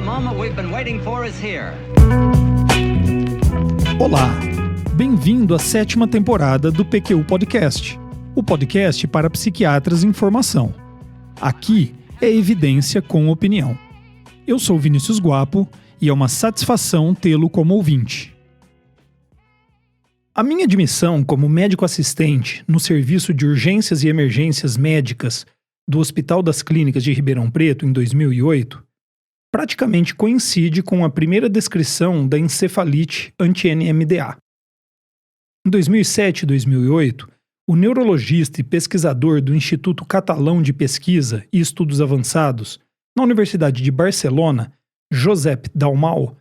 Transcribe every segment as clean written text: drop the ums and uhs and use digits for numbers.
moment we've been waiting for is here. Olá, bem-vindo à 7ª temporada do PQU Podcast, o podcast para psiquiatras em formação. Aqui é evidência com opinião. Eu sou Vinícius Guapo e é uma satisfação tê-lo como ouvinte. A minha admissão como médico assistente no Serviço de Urgências e Emergências Médicas do Hospital das Clínicas de Ribeirão Preto em 2008 praticamente coincide com a primeira descrição da encefalite anti-NMDA. Em 2007 e 2008, o neurologista e pesquisador do Instituto Catalão de Pesquisa e Estudos Avançados, na Universidade de Barcelona, Josep Dalmau,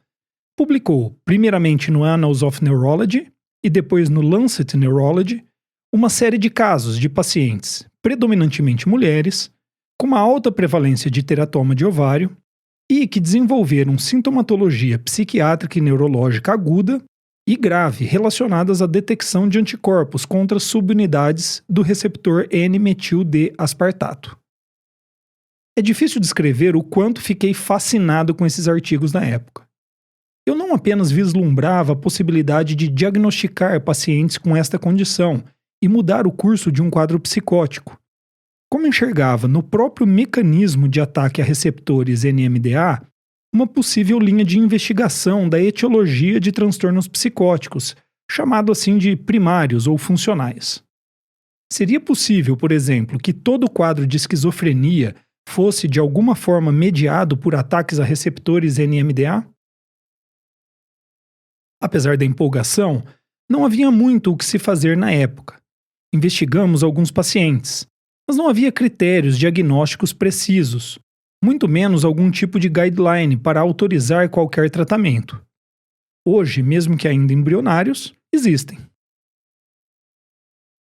publicou, primeiramente no Annals of Neurology e depois no Lancet Neurology, uma série de casos de pacientes, predominantemente mulheres, com uma alta prevalência de teratoma de ovário e que desenvolveram sintomatologia psiquiátrica e neurológica aguda e grave relacionadas à detecção de anticorpos contra subunidades do receptor N-metil-D-aspartato. É difícil descrever o quanto fiquei fascinado com esses artigos na época. Eu não apenas vislumbrava a possibilidade de diagnosticar pacientes com esta condição e mudar o curso de um quadro psicótico, como enxergava no próprio mecanismo de ataque a receptores NMDA uma possível linha de investigação da etiologia de transtornos psicóticos, chamado assim de primários ou funcionais. Seria possível, por exemplo, que todo quadro de esquizofrenia fosse de alguma forma mediado por ataques a receptores NMDA? Apesar da empolgação, não havia muito o que se fazer na época. Investigamos alguns pacientes, mas não havia critérios diagnósticos precisos, muito menos algum tipo de guideline para autorizar qualquer tratamento. Hoje, mesmo que ainda embrionários, existem.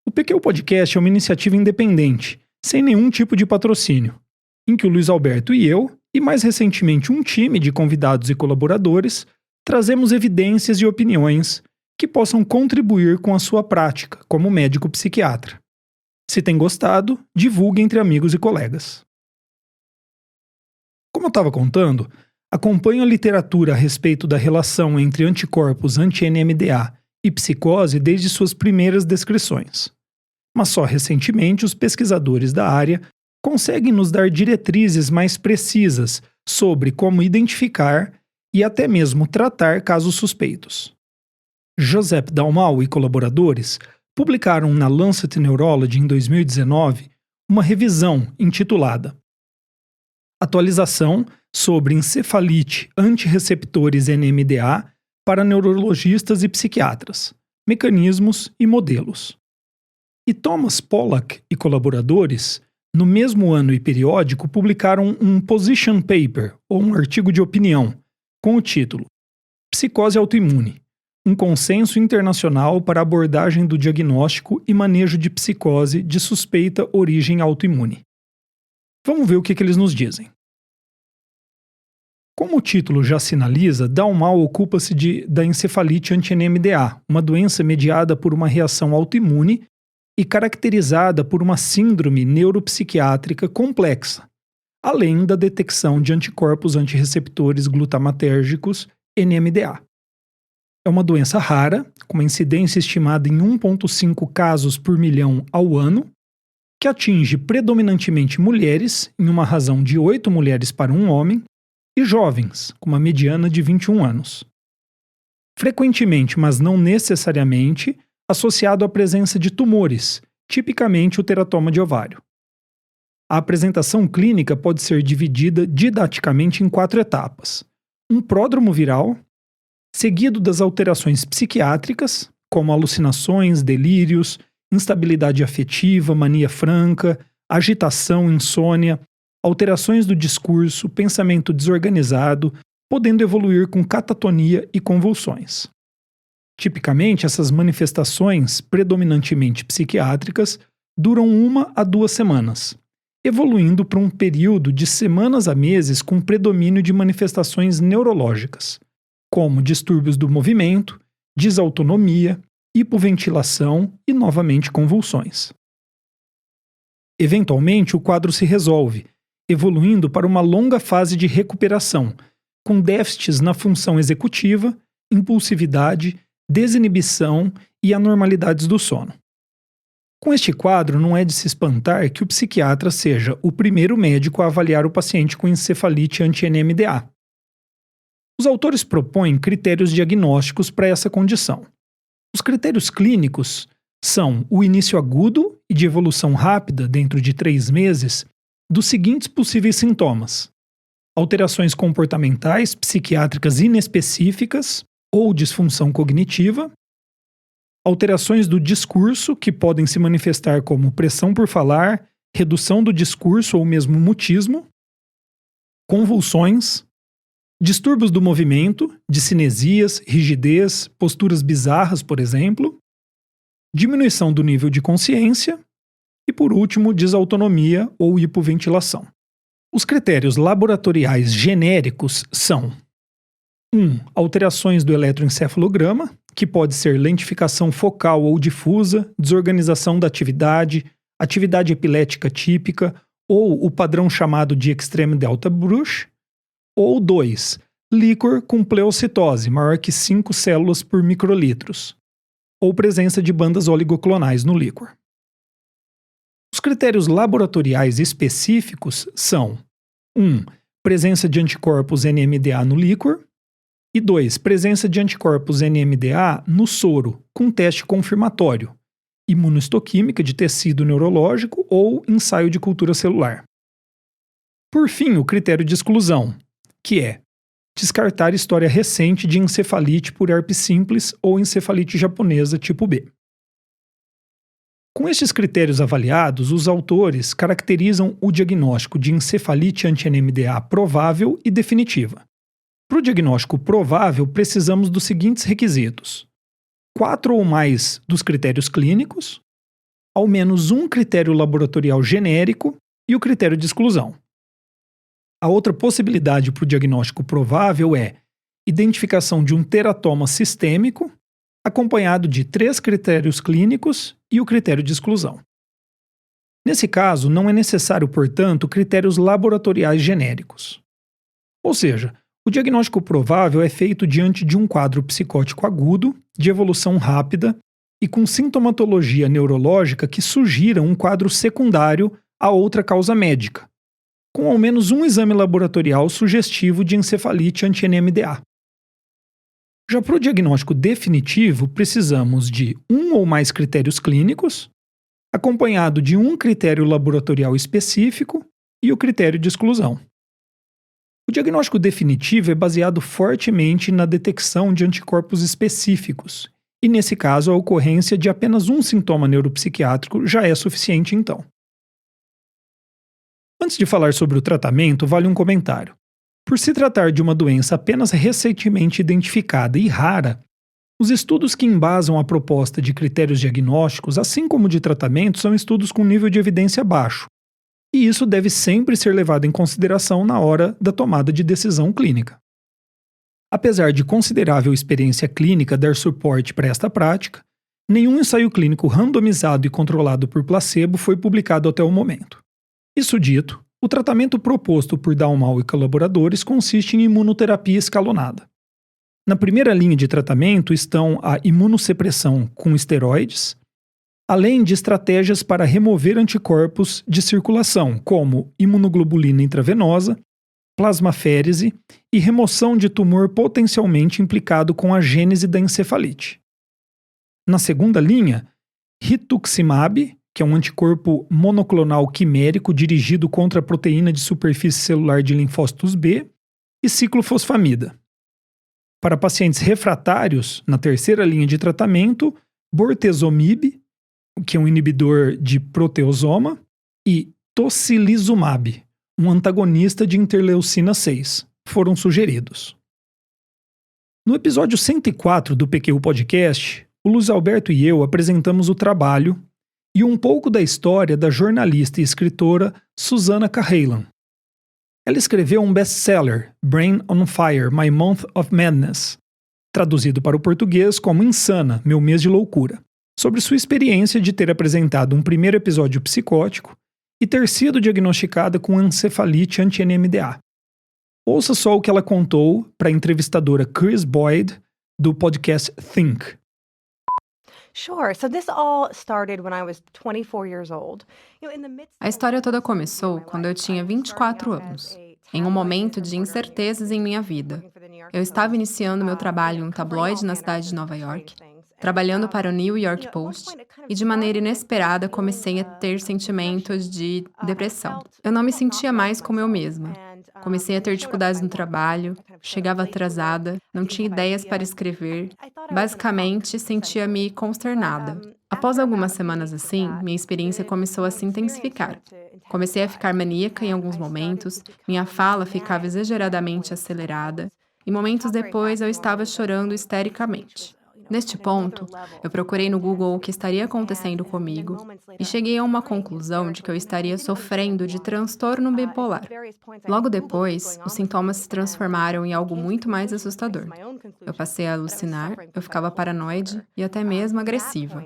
O PQU Podcast é uma iniciativa independente, sem nenhum tipo de patrocínio, em que o Luiz Alberto e eu, e mais recentemente um time de convidados e colaboradores, trazemos evidências e opiniões que possam contribuir com a sua prática como médico psiquiatra. Se tem gostado, divulgue entre amigos e colegas. Como eu estava contando, acompanho a literatura a respeito da relação entre anticorpos anti-NMDA e psicose desde suas primeiras descrições. Mas só recentemente os pesquisadores da área conseguem nos dar diretrizes mais precisas sobre como identificar e até mesmo tratar casos suspeitos. Josep Dalmau e colaboradores publicaram na Lancet Neurology em 2019 uma revisão intitulada Atualização sobre encefalite antirreceptores NMDA para neurologistas e psiquiatras, mecanismos e modelos. E Thomas Pollack e colaboradores, no mesmo ano e periódico, publicaram um position paper, ou um artigo de opinião, com o título Psicose autoimune, um consenso internacional para a abordagem do diagnóstico e manejo de psicose de suspeita origem autoimune. Vamos ver o que eles nos dizem. Como o título já sinaliza, Dalmau ocupa-se da encefalite anti-NMDA, uma doença mediada por uma reação autoimune e caracterizada por uma síndrome neuropsiquiátrica complexa, além da detecção de anticorpos antirreceptores glutamatérgicos NMDA. É uma doença rara, com uma incidência estimada em 1,5 casos por milhão ao ano, que atinge predominantemente mulheres, em uma razão de 8 mulheres para um homem, e jovens, com uma mediana de 21 anos. Frequentemente, mas não necessariamente, associado à presença de tumores, tipicamente o teratoma de ovário. A apresentação clínica pode ser dividida didaticamente em 4 etapas. Um pródromo viral, seguido das alterações psiquiátricas, como alucinações, delírios, instabilidade afetiva, mania franca, agitação, insônia, alterações do discurso, pensamento desorganizado, podendo evoluir com catatonia e convulsões. Tipicamente, essas manifestações, predominantemente psiquiátricas, duram 1 a 2 semanas, evoluindo para um período de semanas a meses com predomínio de manifestações neurológicas, como distúrbios do movimento, desautonomia, hipoventilação e, novamente, convulsões. Eventualmente, o quadro se resolve, evoluindo para uma longa fase de recuperação, com déficits na função executiva, impulsividade, desinibição e anormalidades do sono. Com este quadro, não é de se espantar que o psiquiatra seja o primeiro médico a avaliar o paciente com encefalite anti-NMDA. Os autores propõem critérios diagnósticos para essa condição. Os critérios clínicos são o início agudo e de evolução rápida, dentro de 3 meses, dos seguintes possíveis sintomas: alterações comportamentais psiquiátricas inespecíficas ou disfunção cognitiva, alterações do discurso que podem se manifestar como pressão por falar, redução do discurso ou mesmo mutismo, convulsões, distúrbios do movimento, discinesias, rigidez, posturas bizarras, por exemplo, diminuição do nível de consciência e, por último, desautonomia ou hipoventilação. Os critérios laboratoriais genéricos são: 1. Alterações do eletroencefalograma, que pode ser lentificação focal ou difusa, desorganização da atividade, atividade epilética típica ou o padrão chamado de Extreme Delta Bruch. Ou 2. Líquor com pleocitose, maior que 5 células por microlitros, ou presença de bandas oligoclonais no líquor. Os critérios laboratoriais específicos são: 1. Presença de anticorpos NMDA no líquor, e 2. Presença de anticorpos NMDA no soro, com teste confirmatório, imunohistoquímica de tecido neurológico ou ensaio de cultura celular. Por fim, o critério de exclusão, que é descartar história recente de encefalite por herpes simples ou encefalite japonesa tipo B. Com estes critérios avaliados, os autores caracterizam o diagnóstico de encefalite anti-NMDA provável e definitiva. Para o diagnóstico provável, precisamos dos seguintes requisitos: 4 ou mais dos critérios clínicos, ao menos um critério laboratorial genérico e o critério de exclusão. A outra possibilidade para o diagnóstico provável é identificação de um teratoma sistêmico, acompanhado de 3 critérios clínicos e o critério de exclusão. Nesse caso, não é necessário, portanto, critérios laboratoriais genéricos. Ou seja, o diagnóstico provável é feito diante de um quadro psicótico agudo, de evolução rápida e com sintomatologia neurológica que sugira um quadro secundário a outra causa médica, com ao menos um exame laboratorial sugestivo de encefalite anti-NMDA. Já para o diagnóstico definitivo, precisamos de um ou mais critérios clínicos, acompanhado de um critério laboratorial específico e o critério de exclusão. O diagnóstico definitivo é baseado fortemente na detecção de anticorpos específicos, e nesse caso a ocorrência de apenas um sintoma neuropsiquiátrico já é suficiente então. Antes de falar sobre o tratamento, vale um comentário. Por se tratar de uma doença apenas recentemente identificada e rara, os estudos que embasam a proposta de critérios diagnósticos, assim como de tratamento, são estudos com nível de evidência baixo, e isso deve sempre ser levado em consideração na hora da tomada de decisão clínica. Apesar de considerável experiência clínica dar suporte para esta prática, nenhum ensaio clínico randomizado e controlado por placebo foi publicado até o momento. Isso dito, o tratamento proposto por Dalmau e colaboradores consiste em imunoterapia escalonada. Na primeira linha de tratamento estão a imunossupressão com esteroides, além de estratégias para remover anticorpos de circulação, como imunoglobulina intravenosa, plasmaférese e remoção de tumor potencialmente implicado com a gênese da encefalite. Na segunda linha, rituximab, que é um anticorpo monoclonal quimérico dirigido contra a proteína de superfície celular de linfócitos B, e ciclofosfamida. Para pacientes refratários, na terceira linha de tratamento, bortezomib, que é um inibidor de proteosoma, e tocilizumab, um antagonista de interleucina 6, foram sugeridos. No episódio 104 do PQ Podcast, o Luiz Alberto e eu apresentamos o trabalho e um pouco da história da jornalista e escritora Susannah Cahalan. Ela escreveu um best-seller, Brain on Fire, My Month of Madness, traduzido para o português como Insana, Meu Mês de Loucura, sobre sua experiência de ter apresentado um primeiro episódio psicótico e ter sido diagnosticada com encefalite anti-NMDA. Ouça só o que ela contou para a entrevistadora Chris Boyd, do podcast Think. Sure. So this all started when I was 24 years old. A história toda começou quando eu tinha 24 anos, em um momento de incertezas em minha vida. Eu estava iniciando meu trabalho em um tabloide na cidade de Nova York, trabalhando para o New York Post, e de maneira inesperada comecei a ter sentimentos de depressão. Eu não me sentia mais como eu mesma. Comecei a ter dificuldades no trabalho, chegava atrasada, não tinha ideias para escrever. Basicamente, sentia-me consternada. Após algumas semanas assim, minha experiência começou a se intensificar. Comecei a ficar maníaca em alguns momentos, minha fala ficava exageradamente acelerada, e momentos depois eu estava chorando histericamente. Neste ponto, eu procurei no Google o que estaria acontecendo comigo e cheguei a uma conclusão de que eu estaria sofrendo de transtorno bipolar. Logo depois, os sintomas se transformaram em algo muito mais assustador. Eu passei a alucinar, eu ficava paranoide e até mesmo agressiva.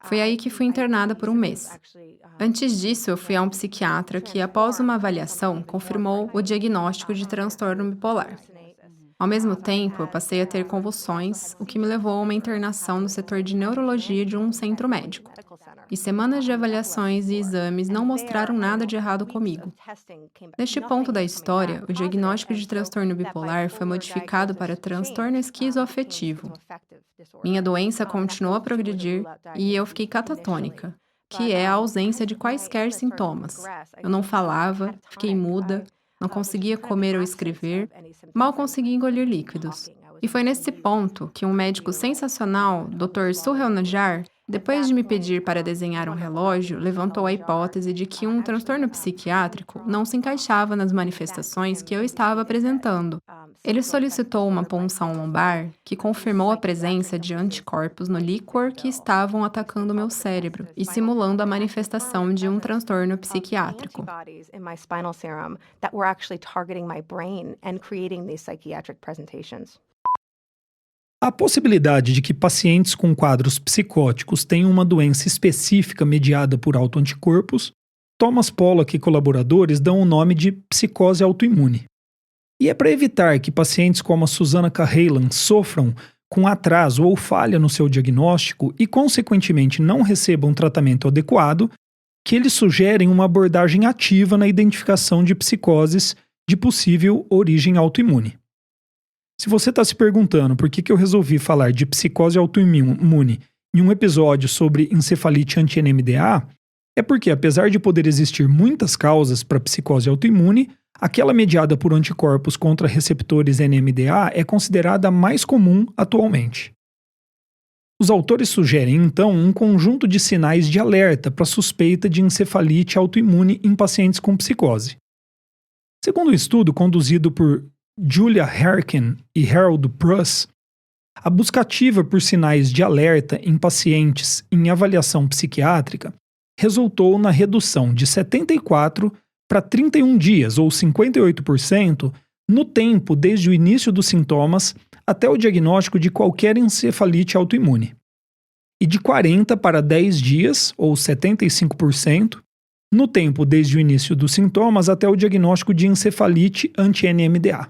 Foi aí que fui internada por um mês. Antes disso, eu fui a um psiquiatra que, após uma avaliação, confirmou o diagnóstico de transtorno bipolar. Ao mesmo tempo, eu passei a ter convulsões, o que me levou a uma internação no setor de neurologia de um centro médico. E semanas de avaliações e exames não mostraram nada de errado comigo. Neste ponto da história, o diagnóstico de transtorno bipolar foi modificado para transtorno esquizoafetivo. Minha doença continuou a progredir e eu fiquei catatônica, que é a ausência de quaisquer sintomas. Eu não falava, fiquei muda, não conseguia comer ou escrever, mal conseguia engolir líquidos. E foi nesse ponto que um médico sensacional, Dr. Suhel Najjar, depois de me pedir para desenhar um relógio, levantou a hipótese de que um transtorno psiquiátrico não se encaixava nas manifestações que eu estava apresentando. Ele solicitou uma punção lombar que confirmou a presença de anticorpos no líquor que estavam atacando meu cérebro e simulando a manifestação de um transtorno psiquiátrico. A possibilidade de que pacientes com quadros psicóticos tenham uma doença específica mediada por autoanticorpos, Thomas Pollock e colaboradores dão o nome de psicose autoimune. E é para evitar que pacientes como a Susana Cahalan sofram com atraso ou falha no seu diagnóstico e, consequentemente, não recebam tratamento adequado, que eles sugerem uma abordagem ativa na identificação de psicoses de possível origem autoimune. Se você está se perguntando por que eu resolvi falar de psicose autoimune em um episódio sobre encefalite anti-NMDA, é porque, apesar de poder existir muitas causas para psicose autoimune, aquela mediada por anticorpos contra receptores NMDA é considerada a mais comum atualmente. Os autores sugerem, então, um conjunto de sinais de alerta para suspeita de encefalite autoimune em pacientes com psicose. Segundo um estudo conduzido por Julia Harkin e Harold Pruss, a busca ativa por sinais de alerta em pacientes em avaliação psiquiátrica resultou na redução de 74 para 31 dias, ou 58%, no tempo desde o início dos sintomas até o diagnóstico de qualquer encefalite autoimune, e de 40 para 10 dias, ou 75%, no tempo desde o início dos sintomas até o diagnóstico de encefalite anti-NMDA.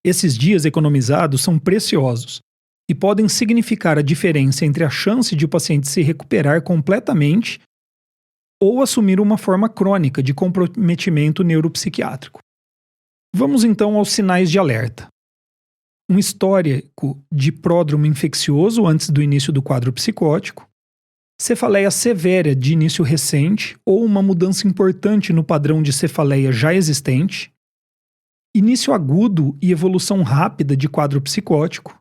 Esses dias economizados são preciosos e podem significar a diferença entre a chance de o paciente se recuperar completamente ou assumir uma forma crônica de comprometimento neuropsiquiátrico. Vamos então aos sinais de alerta. Um histórico de pródromo infeccioso antes do início do quadro psicótico, cefaleia severa de início recente ou uma mudança importante no padrão de cefaleia já existente, início agudo e evolução rápida de quadro psicótico,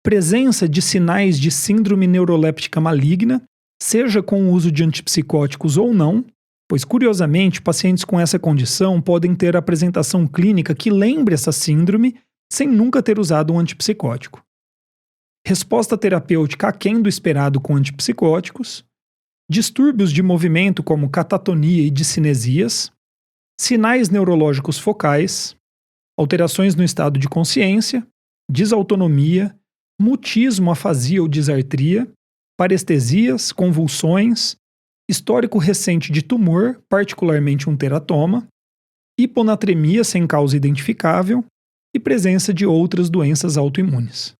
presença de sinais de síndrome neuroléptica maligna, seja com o uso de antipsicóticos ou não, pois, curiosamente, pacientes com essa condição podem ter apresentação clínica que lembre essa síndrome sem nunca ter usado um antipsicótico. Resposta terapêutica aquém do esperado com antipsicóticos, distúrbios de movimento como catatonia e discinesias, sinais neurológicos focais, alterações no estado de consciência, desautonomia, mutismo, afasia ou disartria, parestesias, convulsões, histórico recente de tumor, particularmente um teratoma, hiponatremia sem causa identificável e presença de outras doenças autoimunes.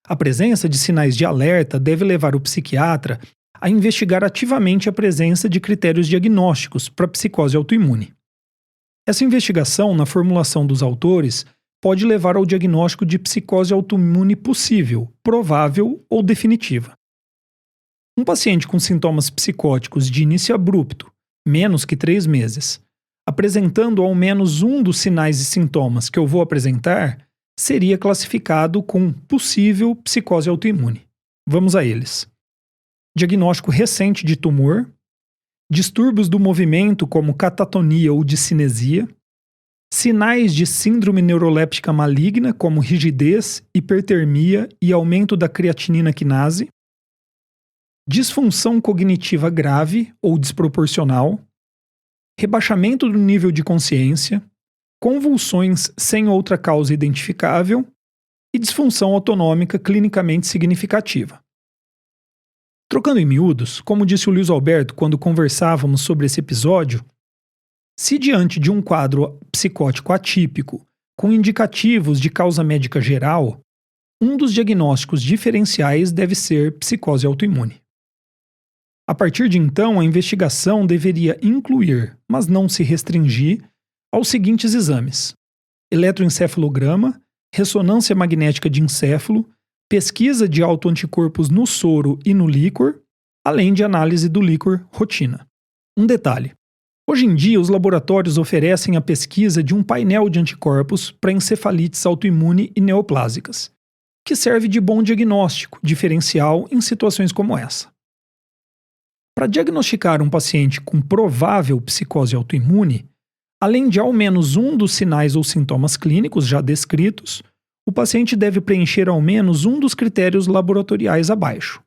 A presença de sinais de alerta deve levar o psiquiatra a investigar ativamente a presença de critérios diagnósticos para psicose autoimune. Essa investigação, na formulação dos autores, pode levar ao diagnóstico de psicose autoimune possível, provável ou definitiva. Um paciente com sintomas psicóticos de início abrupto, menos que 3 meses, apresentando ao menos um dos sinais e sintomas que eu vou apresentar, seria classificado com possível psicose autoimune. Vamos a eles. Diagnóstico recente de tumor, distúrbios do movimento como catatonia ou discinesia, sinais de síndrome neuroléptica maligna como rigidez, hipertermia e aumento da creatinina quinase, disfunção cognitiva grave ou desproporcional, rebaixamento do nível de consciência, convulsões sem outra causa identificável e disfunção autonômica clinicamente significativa. Trocando em miúdos, como disse o Luiz Alberto quando conversávamos sobre esse episódio, se diante de um quadro psicótico atípico, com indicativos de causa médica geral, um dos diagnósticos diferenciais deve ser psicose autoimune. A partir de então, a investigação deveria incluir, mas não se restringir, aos seguintes exames: eletroencefalograma, ressonância magnética de encéfalo, pesquisa de autoanticorpos no soro e no líquor, além de análise do líquor rotina. Um detalhe: hoje em dia, os laboratórios oferecem a pesquisa de um painel de anticorpos para encefalites autoimune e neoplásicas, que serve de bom diagnóstico diferencial em situações como essa. Para diagnosticar um paciente com provável psicose autoimune, além de ao menos um dos sinais ou sintomas clínicos já descritos, o paciente deve preencher ao menos um dos critérios laboratoriais abaixo: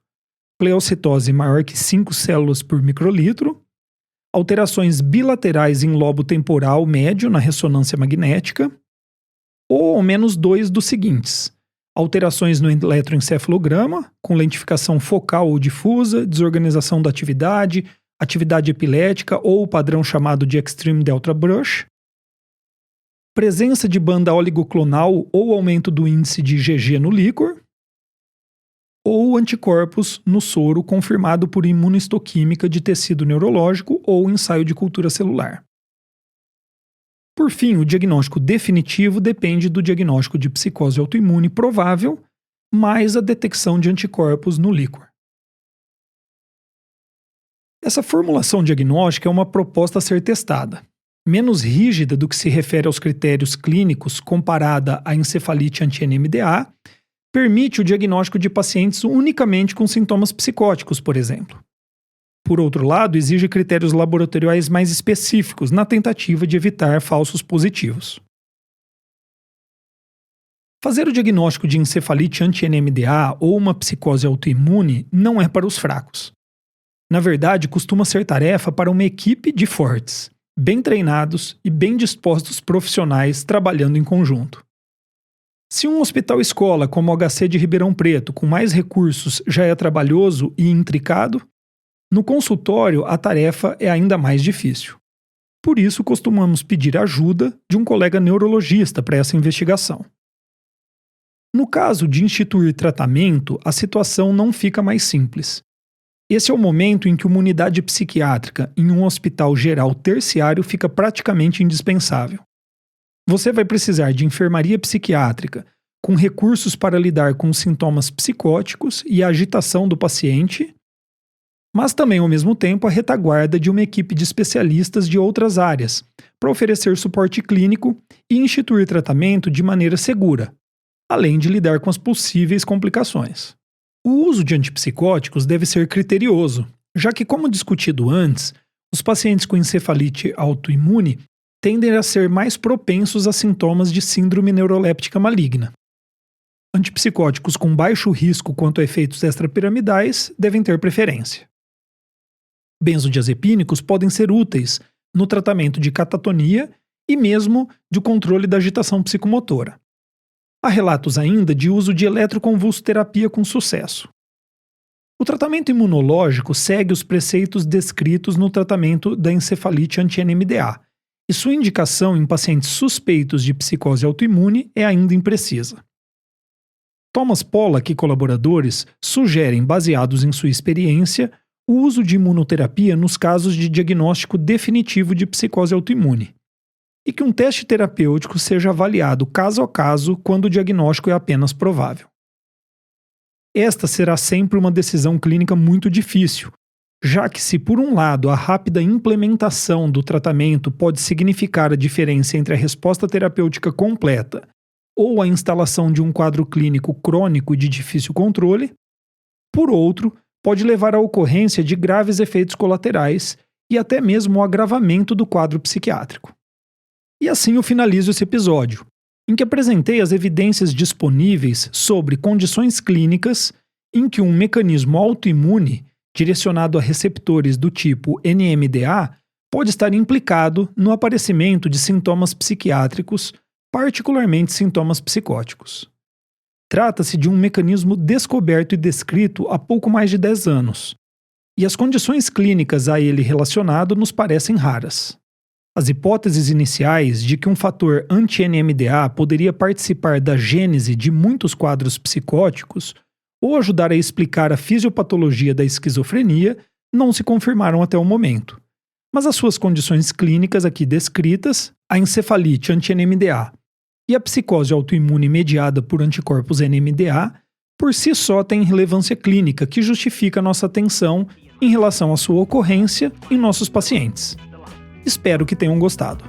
pleocitose maior que 5 células por microlitro, alterações bilaterais em lobo temporal médio na ressonância magnética, ou ao menos 2 dos seguintes: alterações no eletroencefalograma, com lentificação focal ou difusa, desorganização da atividade, atividade epilética ou o padrão chamado de Extreme Delta Brush, presença de banda oligoclonal ou aumento do índice de IgG no líquor, ou anticorpos no soro confirmado por imunohistoquímica de tecido neurológico ou ensaio de cultura celular. Por fim, o diagnóstico definitivo depende do diagnóstico de psicose autoimune provável, mais a detecção de anticorpos no líquor. Essa formulação diagnóstica é uma proposta a ser testada, menos rígida do que se refere aos critérios clínicos comparada à encefalite anti-NMDA, permite o diagnóstico de pacientes unicamente com sintomas psicóticos, por exemplo. Por outro lado, exige critérios laboratoriais mais específicos na tentativa de evitar falsos positivos. Fazer o diagnóstico de encefalite anti-NMDA ou uma psicose autoimune não é para os fracos. Na verdade, costuma ser tarefa para uma equipe de fortes, bem treinados e bem dispostos profissionais trabalhando em conjunto. Se um hospital-escola como o HC de Ribeirão Preto, com mais recursos, já é trabalhoso e intricado, no consultório a tarefa é ainda mais difícil. Por isso, costumamos pedir ajuda de um colega neurologista para essa investigação. No caso de instituir tratamento, a situação não fica mais simples. Esse é o momento em que uma unidade psiquiátrica em um hospital geral terciário fica praticamente indispensável. Você vai precisar de enfermaria psiquiátrica, com recursos para lidar com os sintomas psicóticos e a agitação do paciente, mas também, ao mesmo tempo, a retaguarda de uma equipe de especialistas de outras áreas, para oferecer suporte clínico e instituir tratamento de maneira segura, além de lidar com as possíveis complicações. O uso de antipsicóticos deve ser criterioso, já que, como discutido antes, os pacientes com encefalite autoimune tendem a ser mais propensos a sintomas de síndrome neuroléptica maligna. Antipsicóticos com baixo risco quanto a efeitos extrapiramidais devem ter preferência. Benzodiazepínicos podem ser úteis no tratamento de catatonia e mesmo de controle da agitação psicomotora. Há relatos ainda de uso de eletroconvulsoterapia com sucesso. O tratamento imunológico segue os preceitos descritos no tratamento da encefalite anti-NMDA e sua indicação em pacientes suspeitos de psicose autoimune é ainda imprecisa. Thomas Pollack e colaboradores sugerem, baseados em sua experiência, o uso de imunoterapia nos casos de diagnóstico definitivo de psicose autoimune, e que um teste terapêutico seja avaliado caso a caso quando o diagnóstico é apenas provável. Esta será sempre uma decisão clínica muito difícil, já que se por um lado a rápida implementação do tratamento pode significar a diferença entre a resposta terapêutica completa ou a instalação de um quadro clínico crônico de difícil controle, por outro, pode levar à ocorrência de graves efeitos colaterais e até mesmo o agravamento do quadro psiquiátrico. E assim eu finalizo esse episódio, em que apresentei as evidências disponíveis sobre condições clínicas em que um mecanismo autoimune direcionado a receptores do tipo NMDA pode estar implicado no aparecimento de sintomas psiquiátricos, particularmente sintomas psicóticos. Trata-se de um mecanismo descoberto e descrito há pouco mais de 10 anos, e as condições clínicas a ele relacionado nos parecem raras. As hipóteses iniciais de que um fator anti-NMDA poderia participar da gênese de muitos quadros psicóticos ou ajudar a explicar a fisiopatologia da esquizofrenia não se confirmaram até o momento. Mas as suas condições clínicas aqui descritas, a encefalite anti-NMDA e a psicose autoimune mediada por anticorpos NMDA, por si só têm relevância clínica que justifica nossa atenção em relação à sua ocorrência em nossos pacientes. Espero que tenham gostado.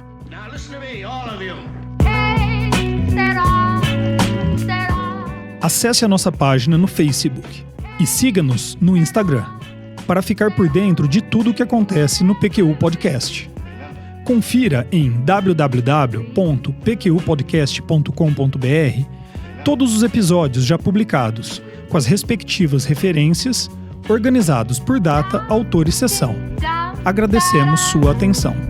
Acesse a nossa página no Facebook e siga-nos no Instagram para ficar por dentro de tudo o que acontece no PQU Podcast. Confira em www.pqpodcast.com.br todos os episódios já publicados, com as respectivas referências, organizados por data, autor e sessão. Agradecemos sua atenção.